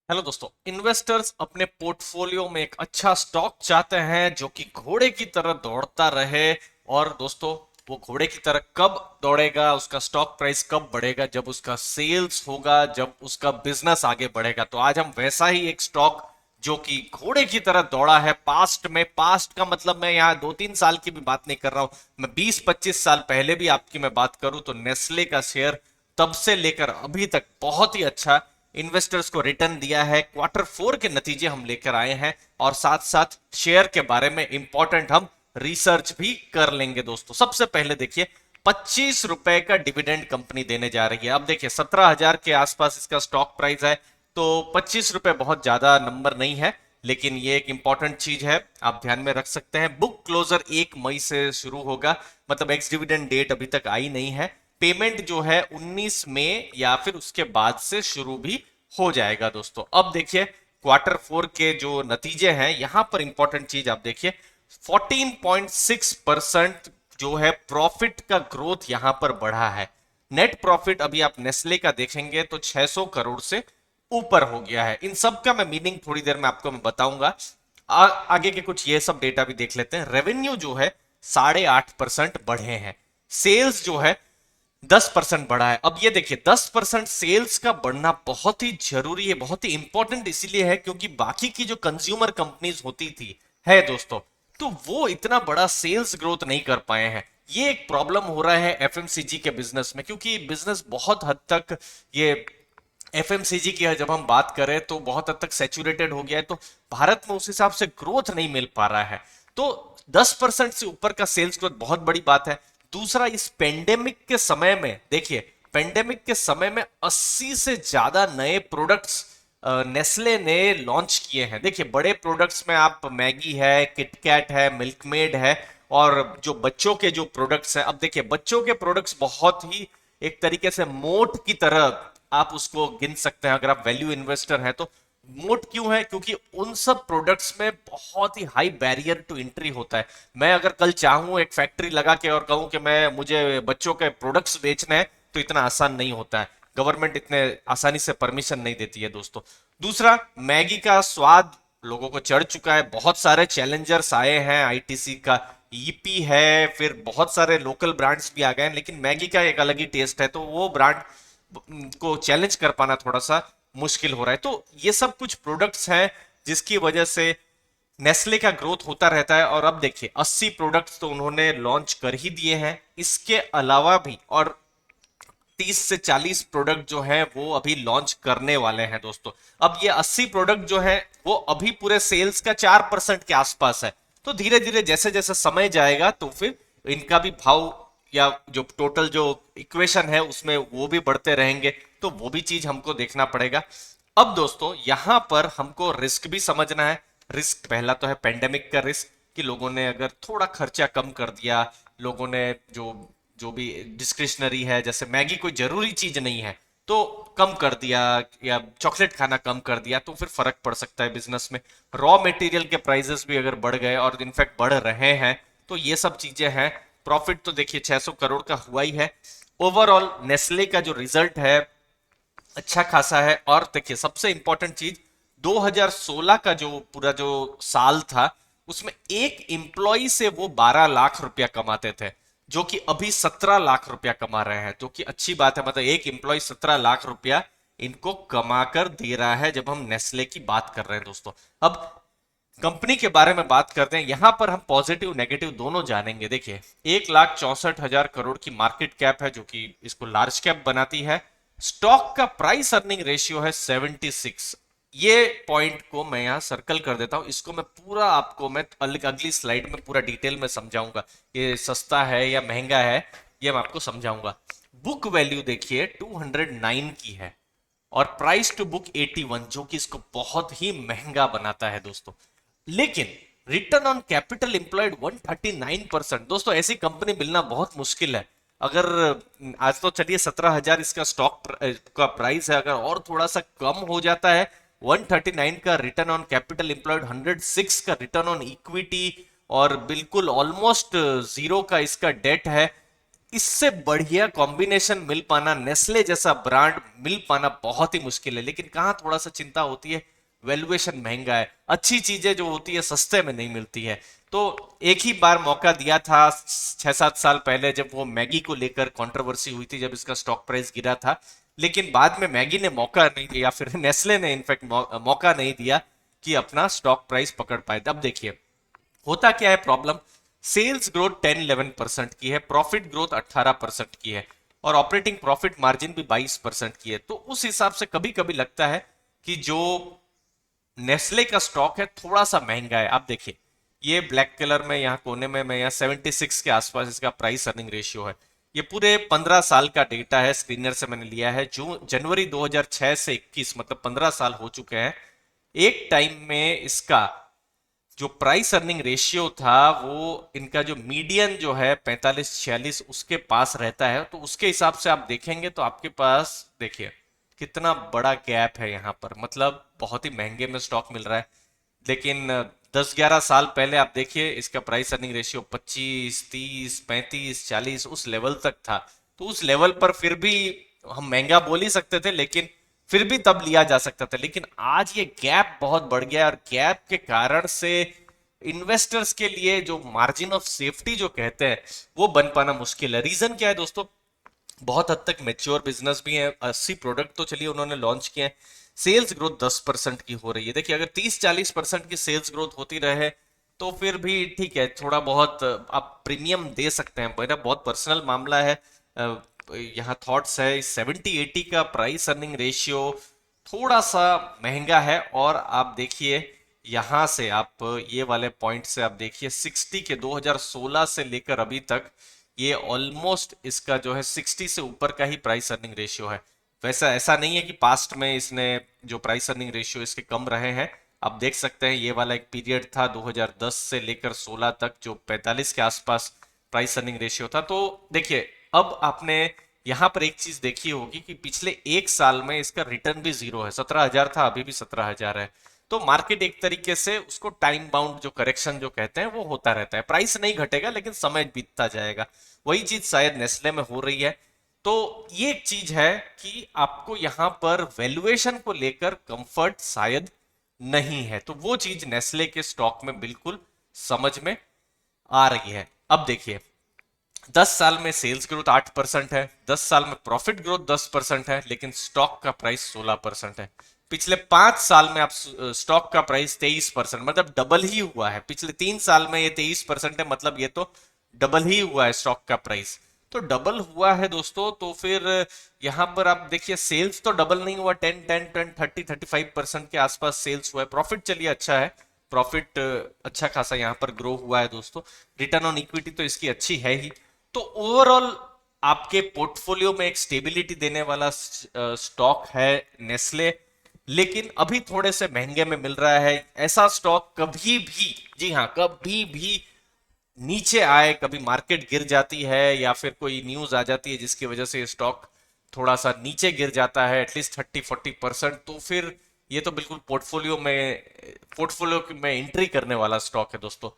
Hello दोस्तों। Investors अपने portfolio में एक अच्छा स्टॉक चाहते हैं जो कि घोड़े की तरह दौड़ता रहे। और दोस्तों, वो घोड़े की तरह कब दौड़ेगा, उसका स्टॉक प्राइस कब बढ़ेगा? जब उसका सेल्स होगा, जब उसका बिजनेस आगे बढ़ेगा। तो आज हम वैसा ही एक स्टॉक जो कि घोड़े की तरह दौड़ा है पास्ट में। पास्ट का मतलब मैं यहाँ 2-3 साल की भी बात नहीं कर रहा हूं, मैं 20-25 साल पहले भी आपकी मैं बात करूं तो नेस्ले का शेयर तब से लेकर अभी तक बहुत ही अच्छा इन्वेस्टर्स को रिटर्न दिया है। क्वार्टर 4 के नतीजे हम लेकर आए हैं और साथ साथ शेयर के बारे में इंपॉर्टेंट हम रिसर्च भी कर लेंगे। दोस्तों, सबसे पहले देखिए, 25 रुपए का डिविडेंड कंपनी देने जा रही है। अब देखिए, 17,000 के आसपास इसका स्टॉक प्राइस है, तो 25 रुपए बहुत ज्यादा नंबर नहीं है, लेकिन ये एक इंपॉर्टेंट चीज है, आप ध्यान में रख सकते हैं। बुक क्लोजर 1 मई से शुरू होगा, मतलब एक्स डिविडेंड डेट अभी तक आई नहीं है। पेमेंट जो है 19 मई या फिर उसके बाद से शुरू भी हो जाएगा। दोस्तों, अब देखिए क्वार्टर 4 के जो नतीजे हैं, यहां पर इंपॉर्टेंट चीज आप देखिए, 14.6% जो है प्रॉफिट का ग्रोथ यहां पर बढ़ा है। नेट प्रॉफिट अभी आप नेस्ले का देखेंगे तो 600 करोड़ से ऊपर हो गया है। इन सब का मैं मीनिंग थोड़ी देर में आपको मैं बताऊंगा। आगे के कुछ ये सब डेटा भी देख लेते हैं। रेवेन्यू जो है 8.5% बढ़े हैं। सेल्स जो है 10% बढ़ा है। अब ये देखिए, 10% सेल्स का बढ़ना बहुत ही जरूरी है, बहुत ही इंपॉर्टेंट इसीलिए है क्योंकि बाकी की जो कंज्यूमर कंपनीज होती थी है दोस्तों, तो वो इतना बड़ा सेल्स ग्रोथ नहीं कर पाए हैं। ये एक प्रॉब्लम हो रहा है एफएमसीजी के बिजनेस में, क्योंकि बिजनेस बहुत हद तक ये एफएमसीजी की जब हम बात करें तो बहुत हद तक सैचुरेटेड हो गया है, तो भारत में उस हिसाब से ग्रोथ नहीं मिल पा रहा है। तो 10% से ऊपर का सेल्स ग्रोथ बहुत बड़ी बात है। दूसरा, इस पेंडेमिक के समय में देखिए, पेंडेमिक के समय में 80 से ज्यादा नए प्रोडक्ट्स नेस्ले ने लॉन्च किए हैं। देखिए, बड़े प्रोडक्ट्स में आप मैगी है, किटकैट है, मिल्कमेड है, और जो बच्चों के जो प्रोडक्ट्स हैं, अब देखिए बच्चों के प्रोडक्ट्स बहुत ही एक तरीके से मोट की तरह आप उसको गिन सकते हैं। अगर आप वैल्यू इन्वेस्टर हैं तो मोट क्यों है? क्योंकि उन सब प्रोडक्ट्स में बहुत ही हाई बैरियर टू एंट्री होता है। मैं अगर कल चाहूं एक फैक्ट्री लगा के और कहूं कि मैं मुझे बच्चों के प्रोडक्ट्स बेचने हैं, तो इतना आसान नहीं होता है। गवर्नमेंट इतने आसानी से परमिशन नहीं देती है दोस्तों। दूसरा, मैगी का स्वाद लोगों को चढ़ चुका है। बहुत सारे चैलेंजर्स आए हैं, आईटीसी का ईपी है, फिर बहुत सारे लोकल ब्रांड्स भी आ गए हैं, लेकिन मैगी का एक अलग ही टेस्ट है, तो वो ब्रांड को चैलेंज कर पाना थोड़ा सा मुश्किल हो रहा है। तो ये सब कुछ प्रोडक्ट्स हैं जिसकी वजह से नेस्ले का ग्रोथ होता रहता है। और अब देखिए, 80 प्रोडक्ट्स तो उन्होंने लॉन्च कर ही दिए हैं, इसके अलावा भी और 30 से 40 प्रोडक्ट जो है वो अभी लॉन्च करने वाले हैं दोस्तों। अब ये 80 प्रोडक्ट जो है वो अभी पूरे सेल्स का 4% के आसपास है। तो धीरे धीरे जैसे जैसे समय जाएगा तो फिर इनका भी भाव या जो टोटल जो इक्वेशन है उसमें वो भी बढ़ते रहेंगे, तो वो भी चीज हमको देखना पड़ेगा। अब दोस्तों, यहां पर हमको रिस्क भी समझना है। रिस्क पहला तो है पेंडेमिक का रिस्क, कि लोगों ने अगर थोड़ा खर्चा कम कर दिया, लोगों ने जो जो भी डिस्क्रिशनरी है, जैसे मैगी कोई जरूरी चीज नहीं है, तो कम कर दिया, या चॉकलेट खाना कम कर दिया, तो फिर फर्क पड़ सकता है बिजनेस में। रॉ मटेरियल के प्राइसेस भी अगर बढ़ गए, और इनफैक्ट बढ़ रहे हैं, तो ये सब चीजें हैं। प्रॉफिट तो देखिए 600 करोड़ का हुआ ही है। ओवरऑल नेस्ले का जो रिजल्ट है अच्छा खासा है। और देखिए, सबसे इंपॉर्टेंट चीज, 2016 का जो पूरा जो साल था, उसमें एक एम्प्लॉय से वो 12 लाख रुपया कमाते थे, जो कि अभी 17 लाख रुपया कमा रहे हैं, जो कि अच्छी बात है। मतलब एक एम्प्लॉय 17 लाख रुपया इनको कमा कर दे रहा है, जब हम नेस्ले की बात कर रहे हैं दोस्तों। अब कंपनी के बारे में बात करते हैं, यहां पर हम पॉजिटिव नेगेटिव दोनों जानेंगे। देखिए, 1,64,000 करोड़ की मार्केट कैप है, जो कि इसको लार्ज कैप बनाती है। स्टॉक का प्राइस अर्निंग रेशियो है 76। ये पॉइंट को मैं यहां सर्कल कर देता हूं, इसको मैं पूरा आपको मैं अगली स्लाइड में पूरा डिटेल में समझाऊंगा, ये सस्ता है या महंगा है, ये मैं आपको समझाऊंगा। बुक वैल्यू देखिए 209 की है, और प्राइस टू बुक 81, जो कि इसको बहुत ही महंगा बनाता है दोस्तों। लेकिन रिटर्न ऑन कैपिटल एम्प्लॉयड 139%। दोस्तों, ऐसी कंपनी मिलना बहुत मुश्किल है। अगर आज तो चलिए 17,000 इसका स्टॉक का प्राइस है, अगर और थोड़ा सा कम हो जाता है, 139 का रिटर्न ऑन कैपिटल एम्प्लॉयड, 106 का रिटर्न ऑन इक्विटी, और बिल्कुल ऑलमोस्ट जीरो का इसका डेट है, इससे बढ़िया कॉम्बिनेशन मिल पाना, नेस्ले जैसा ब्रांड मिल पाना बहुत ही मुश्किल है। लेकिन कहाँ थोड़ा सा चिंता होती है, वैल्यूएशन महंगा है, अच्छी चीजें जो होती है सस्ते में नहीं मिलती है। तो एक ही बार मौका दिया था 6-7 साल पहले, जब वो मैगी को लेकर कंट्रोवर्सी हुई थी, जब इसका स्टॉक प्राइस गिरा था। लेकिन बाद में मैगी ने मौका नहीं दिया, फिर नेस्ले ने इनफैक्ट मौका नहीं दिया कि अपना स्टॉक प्राइस पकड़ पाए। अब देखिए होता क्या है प्रॉब्लम, सेल्स ग्रोथ 10-11% की है, प्रॉफिट ग्रोथ 18% की है, और ऑपरेटिंग प्रॉफिट मार्जिन भी 22% की है। तो उस हिसाब से कभी कभी लगता है कि जो नेस्ले का स्टॉक है थोड़ा सा महंगा है। आप देखिए ये ब्लैक कलर में यहाँ कोने में मैं यहाँ 76 के आसपास इसका प्राइस अर्निंग रेशियो है। ये पूरे 15 साल का डेटा है, स्क्रीनर से मैंने लिया है, जो जनवरी 2006 से 21, मतलब 15 साल हो चुके हैं। एक टाइम में इसका जो प्राइस अर्निंग रेशियो था, वो इनका जो मीडियन जो है 45-46 उसके पास रहता है। तो उसके हिसाब से आप देखेंगे तो आपके पास देखिए कितना बड़ा गैप है यहाँ पर, मतलब बहुत ही महंगे में स्टॉक मिल रहा है। लेकिन 10-11 साल पहले आप देखिए इसका प्राइस अर्निंग रेशियो 25-30-35-40 उस लेवल तक था। तो उस लेवल पर फिर भी हम महंगा बोल ही सकते थे, लेकिन फिर भी तब लिया जा सकता था। लेकिन आज ये गैप बहुत बढ़ गया है, और गैप के कारण से इन्वेस्टर्स के लिए जो मार्जिन ऑफ सेफ्टी जो कहते हैं वो बन पाना मुश्किल है। रीजन क्या है दोस्तों, बहुत हद तक मेच्योर बिजनेस भी है, 80 प्रोडक्ट तो चलिए उन्होंने लॉन्च किए हैं, सेल्स ग्रोथ 10% की हो रही है। देखिए अगर 30-40% की सेल्स ग्रोथ होती रहे तो फिर भी ठीक है, थोड़ा बहुत आप प्रीमियम दे सकते हैं। मेरा बहुत पर्सनल मामला है, यहाँ थॉट्स है 70-80 का प्राइस अर्निंग रेशियो थोड़ा सा महंगा है। और आप देखिए यहाँ से आप ये वाले पॉइंट से आप देखिए 60 के 2016 से लेकर अभी तक ये ऑलमोस्ट इसका जो है 60 से ऊपर का ही प्राइस अर्निंग रेशियो है। वैसा ऐसा नहीं है कि पास्ट में इसने जो प्राइस अर्निंग रेशियो इसके कम रहे हैं। आप देख सकते हैं ये वाला एक पीरियड था 2010 से लेकर 16 तक जो 45 के आसपास प्राइस अर्निंग रेशियो था। तो देखिए अब आपने यहाँ पर एक चीज देखी होगी कि पिछले एक साल में इसका रिटर्न भी जीरो है, 17,000 था अभी भी 17,000 है। तो मार्केट एक तरीके से उसको टाइम बाउंड जो करेक्शन जो कहते हैं वो होता रहता है, प्राइस नहीं घटेगा लेकिन समय बीतता जाएगा। वही चीज शायद नेस्ले में हो रही है। तो ये एक चीज है कि आपको यहां पर वैल्यूएशन को लेकर कंफर्ट शायद नहीं है, तो वो चीज नेस्ले के स्टॉक में बिल्कुल समझ में आ रही है। अब देखिए 10 साल में सेल्स ग्रोथ 8% है, 10 साल में प्रॉफिट ग्रोथ 10% है, लेकिन स्टॉक का प्राइस 16% है। पिछले 5 साल में आप स्टॉक का प्राइस 23%, मतलब डबल ही हुआ है। पिछले 3 साल में ये 23% है, मतलब ये तो डबल ही हुआ है स्टॉक का प्राइस। तो डबल हुआ है दोस्तों, तो फिर यहां पर आप देखिए सेल्स तो डबल नहीं हुआ, 10-10-10 30-35% के आसपास सेल्स हुआ है। प्रॉफिट चलिए अच्छा है, प्रॉफिट अच्छा खासा यहां पर ग्रो हुआ है दोस्तों। रिटर्न ऑन इक्विटी तो इसकी अच्छी है ही। तो ओवरऑल आपके पोर्टफोलियो में एक स्टेबिलिटी देने वाला स्टॉक है नेस्ले, लेकिन अभी थोड़े से महंगे में मिल रहा है। ऐसा स्टॉक कभी भी, जी हाँ कभी भी नीचे आए, कभी मार्केट गिर जाती है या फिर कोई न्यूज आ जाती है जिसकी वजह से स्टॉक थोड़ा सा नीचे गिर जाता है एटलीस्ट 30-40%, तो फिर ये तो बिल्कुल पोर्टफोलियो में एंट्री करने वाला स्टॉक है दोस्तों।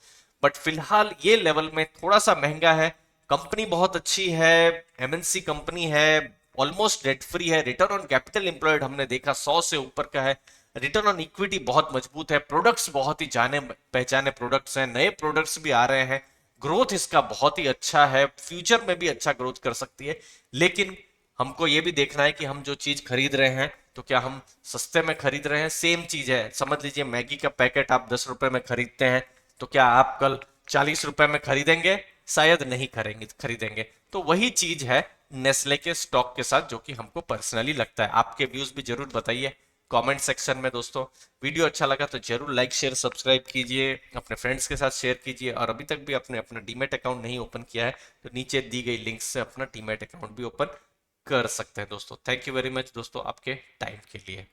बट फिलहाल ये लेवल में थोड़ा सा महंगा है। कंपनी बहुत अच्छी है, एमएनसी कंपनी है, ऑलमोस्ट डेट फ्री है, रिटर्न ऑन कैपिटल एम्प्लॉयड हमने देखा 100 से ऊपर का है, रिटर्न ऑन इक्विटी बहुत मजबूत है, प्रोडक्ट्स बहुत ही जाने पहचाने प्रोडक्ट्स हैं, नए प्रोडक्ट्स भी आ रहे हैं, ग्रोथ इसका बहुत ही अच्छा है, फ्यूचर में भी अच्छा ग्रोथ कर सकती है। लेकिन हमको ये भी देखना है कि हम जो चीज खरीद रहे हैं तो क्या हम सस्ते में खरीद रहे हैं। सेम चीज है, समझ लीजिए मैगी का पैकेट आप 10 रुपए में खरीदते हैं, तो क्या आप कल 40 रुपए में खरीदेंगे? शायद नहीं खरीदेंगे। तो वही चीज है नेस्ले के स्टॉक के साथ, जो कि हमको पर्सनली लगता है। आपके व्यूज भी जरूर बताइए कमेंट सेक्शन में दोस्तों। वीडियो अच्छा लगा तो जरूर लाइक शेयर सब्सक्राइब कीजिए, अपने फ्रेंड्स के साथ शेयर कीजिए, और अभी तक भी आपने अपना डीमैट अकाउंट नहीं ओपन किया है तो नीचे दी गई लिंक से अपना डीमैट अकाउंट भी ओपन कर सकते हैं दोस्तों। थैंक यू वेरी मच दोस्तों आपके टाइम के लिए।